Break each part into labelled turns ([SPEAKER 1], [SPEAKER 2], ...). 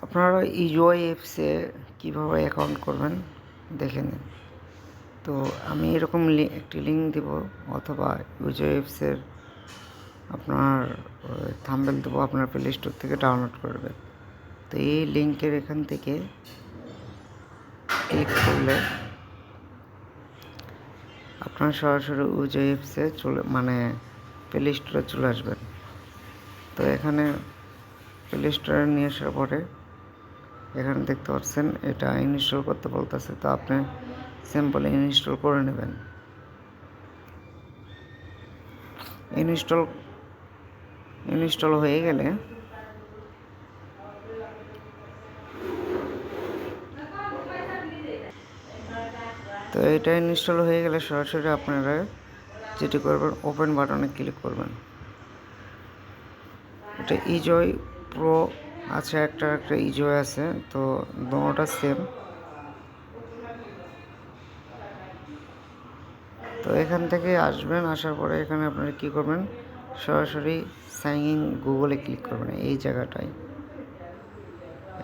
[SPEAKER 1] আপনারা ইউআই অ্যাপসে কীভাবে অ্যাকাউন্ট করবেন দেখে নিন। তো আমি এরকম একটি লিঙ্ক দেব, অথবা ইউআই অ্যাপসের আপনার থাম্বনেল দেবো, আপনার প্লে স্টোর থেকে ডাউনলোড করবেন। তো এই লিঙ্কের এখান থেকে ক্লিক করলে আপনার সরাসরি ইউআই অ্যাপসে প্লে স্টোরে চলে আসবেন। তো এখানে প্লে স্টোরে নিয়ে আসার পরে এখানে দেখতে পাচ্ছেন এটা ইনস্টল করতে বলতেছে। তো আপনি সিম্পলি ইনস্টল করে নেবেন। ইনস্টল হয়ে গেলে এটা ইনস্টল হয়ে গেলে সরাসরি আপনারা যেটি করবেন, ওপেন বাটনে ক্লিক করবেন। এটা ইজয় প্রো আছে, একটা ইজয় আছে, তো দুটোটা সেম। তো এখান থেকে আসবেন, আসার পরে এখানে আপনারা কী করবেন, সরাসরি সাইন ইন গুগলে ক্লিক করবেন। এই জায়গাটায়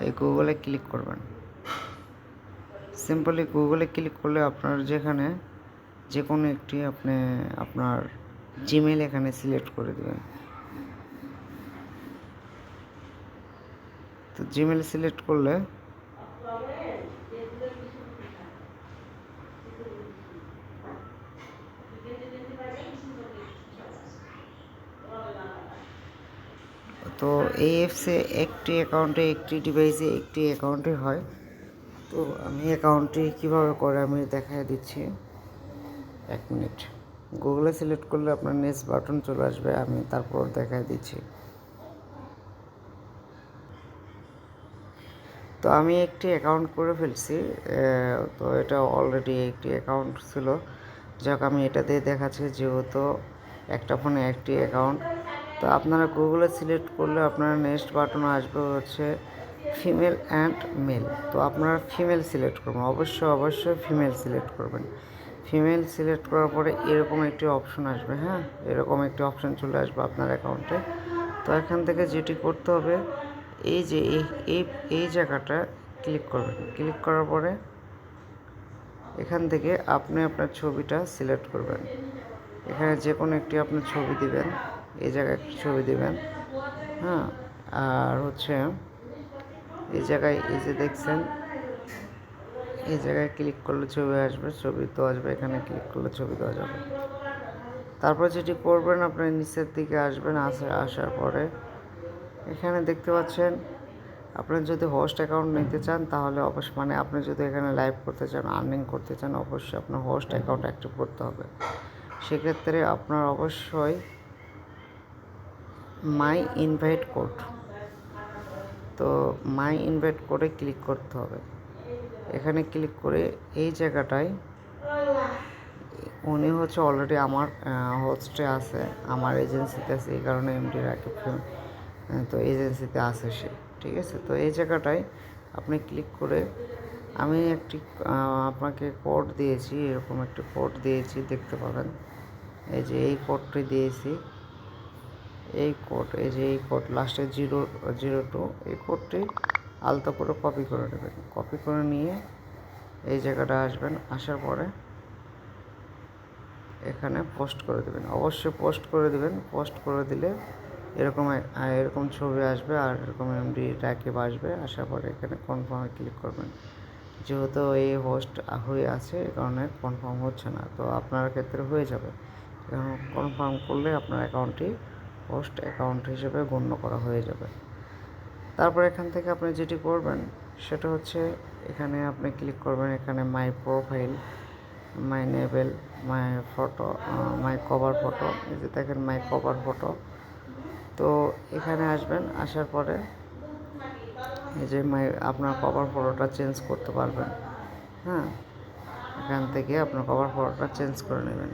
[SPEAKER 1] এই গুগলে ক্লিক করবেন। সিম্পলি গুগলে ক্লিক করলে আপনার যেখানে যে কোনো একটি আপনার জিমেল এখানে সিলেক্ট করে দেবেন। তো জিমেল সিলেক্ট করলে তো এই অ্যাপসে একটি অ্যাকাউন্টে, একটি ডিভাইসে একটি অ্যাকাউন্টে হয়। তো আমি অ্যাকাউন্টটি কীভাবে করে আমি দেখাই দিচ্ছি। 1 মিনিট। গুগলে সিলেক্ট করলে আপনার নেক্সট বাটন চলে আসবে, আমি তারপর দেখাই দিচ্ছি। তো আমি একটি অ্যাকাউন্ট করে ফেলছি। তো এটা অলরেডি একটি অ্যাকাউন্ট ছিল, যাক আমি এটা দিয়ে দেখাচ্ছি, যেহেতু একটা ফোনে একটি অ্যাকাউন্ট। তো আপনারা গুগলে সিলেক্ট করলে আপনার নেক্সট বাটন আসবে হচ্ছে ফিমেল অ্যান্ড মেল। তো আপনারা ফিমেল সিলেক্ট করবেন, অবশ্যই ফিমেল সিলেক্ট করবেন। ফিমেল সিলেক্ট করার পরে এরকম একটি অপশন আসবে, হ্যাঁ, এরকম একটি অপশন চলে আসবে আপনার অ্যাকাউন্টে। তো এখান থেকে যেটি করতে হবে, এই যে এই জায়গাটা ক্লিক করবেন। ক্লিক করার পরে এখান থেকে আপনি আপনার ছবিটা সিলেক্ট করবেন। এখানে যে কোনো একটি আপনার ছবি দিবেন, এই জায়গায় একটি ছবি দিবেন, হ্যাঁ। আর হচ্ছে এই জায়গায় এই যে দেখছেন, এই জায়গায় ক্লিক করলে ছবি আসবে, ছবি তো আসবে, এখানে ক্লিক করলে ছবি দেওয়া যাবে। তারপর যেটি করবেন, আপনি নিচের দিকে আসবেন, আসার পরে এখানে দেখতে পাচ্ছেন, আপনি যদি হোস্ট অ্যাকাউন্ট নিতে চান তাহলে অবশ্যই আপনি যদি এখানে লাইভ করতে চান, আর্নিং করতে চান, অবশ্যই আপনার হোস্ট অ্যাকাউন্ট অ্যাক্টিভ করতে হবে। সেক্ষেত্রে আপনার অবশ্যই মাই ইনভাইট কোড, তো মাই ইনভাইট কোডে ক্লিক করতে হবে। এখানে ক্লিক করে এই জায়গাটায় উনি হচ্ছে অলরেডি আমার হোস্টে আছে, আমার এজেন্সিতে আছে, এই কারণে এমডি রাকিব, তো এজেন্সিতে আছে সে, ঠিক আছে। তো এই জায়গাটায় আপনি ক্লিক করে আমি একটি আপনাকে কোড দিয়েছি, এরকম একটি কোড দিয়েছি, দেখতে পাবেন। এই যে এই কোডটি দিয়েছি, এই কোড লাস্টে 002, এই কোডটি আলতো করে কপি করে নেবেন। কপি করে নিয়ে এই জায়গাটা আসবেন, আসার পরে এখানে পোস্ট করে দেবেন। অবশ্যই পোস্ট করে দেবেন। পোস্ট করে দিলে এরকম ছবি আসবে, আর এরকম এমডি রাকিব আসবে। আসার পরে এখানে কনফার্মে ক্লিক করবেন। যেহেতু এই হোস্ট হয়ে আছে, এই কারণে কনফার্ম হচ্ছে না, তো আপনার ক্ষেত্রে হয়ে যাবে। কনফার্ম করলে আপনার অ্যাকাউন্টটি হোস্ট অ্যাকাউন্ট হিসেবে গণ্য করা হয়ে যাবে। তারপর এখান থেকে আপনি যেটি করবেন সেটা হচ্ছে, এখানে আপনি ক্লিক করবেন, এখানে মাই প্রোফাইল, মাই নেবেল, মাই ফটো, মাই কভার ফটো, এই যে দেখেন মাই কভার ফটো। তো এখানে আসবেন, আসার পরে এই যে আপনার কভার ফটোটা চেঞ্জ করতে পারবেন, হ্যাঁ। এখান থেকে আপনার কভার ফটোটা চেঞ্জ করে নেবেন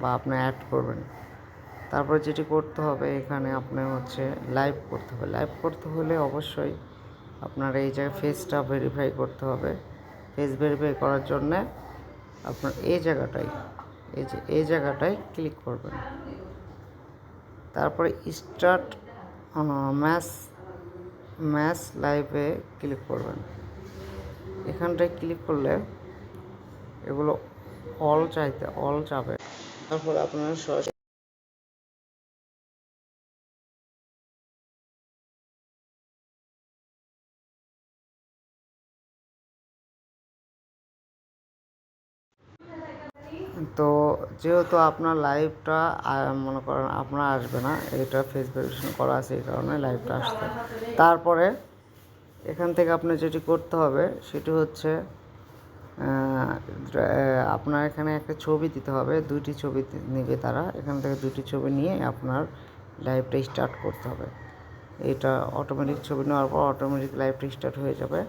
[SPEAKER 1] বা আপনি অ্যাড করবেন। তারপর যেটি করতে হবে, এখানে আপনি হচ্ছে লাইভ করতে হবে। লাইভ করতে হলে অবশ্যই আপনার এই জায়গায় ফেসটা ভেরিফাই করতে হবে। ফেস ভেরিফাই করার জন্যে আপনার এই জায়গাটায় ক্লিক করবেন। তারপরে স্টার্ট ম্যাচ ম্যাচ লাইভে ক্লিক করবেন। এখানটায় ক্লিক করলে এগুলো অল যাবে। তারপরে আপনারা সরাসরি তো যেহেতু আপনার লাইভটা মনে করেন আপনার আসবে না, এটা ফেস ভেরিফিকেশন করা আছে এই কারণে লাইভটা আসছে। তারপরে এখান থেকে আপনার যেটি করতে হবে সেটি হচ্ছে আপনার এখানে একটা ছবি দিতে হবে, দুইটি ছবি নেবে তারা। এখান থেকে দুটি ছবি নিয়ে আপনার লাইভটা স্টার্ট করতে হবে। এটা অটোমেটিক ছবি নেওয়ার পর অটোমেটিক লাইভটা স্টার্ট হয়ে যাবে।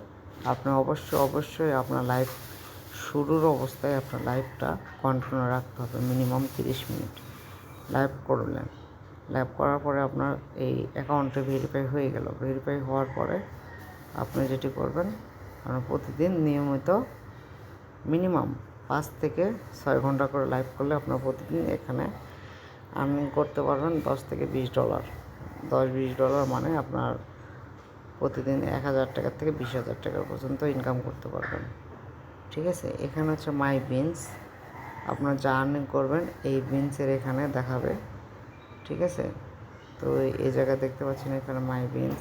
[SPEAKER 1] আপনি অবশ্যই আপনার লাইভ শুরুর অবস্থায় আপনার লাইভটা কন্টিনিউ রাখতে হবে, মিনিমাম 30 মিনিট লাইভ করলেন। লাইভ করার পরে আপনার এই অ্যাকাউন্টে ভেরিফাই হয়ে গেল। ভেরিফাই হওয়ার পরে আপনি যেটি করবেন, আপনার প্রতিদিন নিয়মিত মিনিমাম 5 থেকে 6 ঘন্টা করে লাইভ করলে আপনার প্রতিদিন এখানে আর্নিং করতে পারবেন $10 থেকে $20। $10-20 মানে আপনার প্রতিদিন 1000 টাকা থেকে 20,000 টাকা পর্যন্ত ইনকাম করতে পারবেন। ঠিক আছে, এখানে হচ্ছে মাই বিনস। আপনার যা আর্নিং করবেন এই বিনসের এখানে দেখাবে। ঠিক আছে, তো এই জায়গায় দেখতে পাচ্ছেন এখানে মাই বিনস,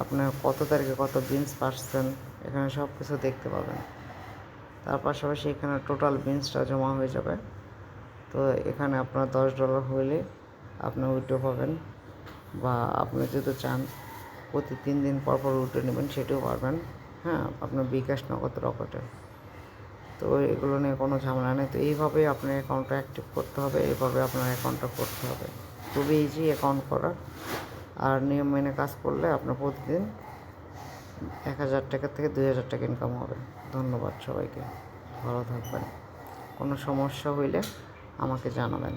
[SPEAKER 1] আপনার কত তারিখে কত বিনস পাচ্ছেন এখানে সব কিছু দেখতে পাবেন। তার পাশাপাশি এখানে টোটাল বিনসটা জমা হয়ে যাবে। তো এখানে আপনার $10 হলে আপনি উইথড্র পাবেন, বা আপনি যদি চান প্রতি 3 দিন পর উইথড্র নেবেন সেটাও পারবেন। হ্যাঁ, আপনার বিকাশ, নগদ, রকেটে। তো এগুলো নিয়ে কোনো ঝামেলা নেই। তো এইভাবেই আপনার অ্যাকাউন্টটা অ্যাক্টিভ করতে হবে, এইভাবে আপনার অ্যাকাউন্টটা করতে হবে। খুবই ইজি অ্যাকাউন্ট করা, আর নিয়ম মেনে কাজ করলে আপনার প্রতিদিন 1000 টাকা থেকে 2000 টাকা ইনকাম হবে। ধন্যবাদ সবাইকে, ভালো থাকবেন। কোনো সমস্যা হইলে আমাকে জানাবেন।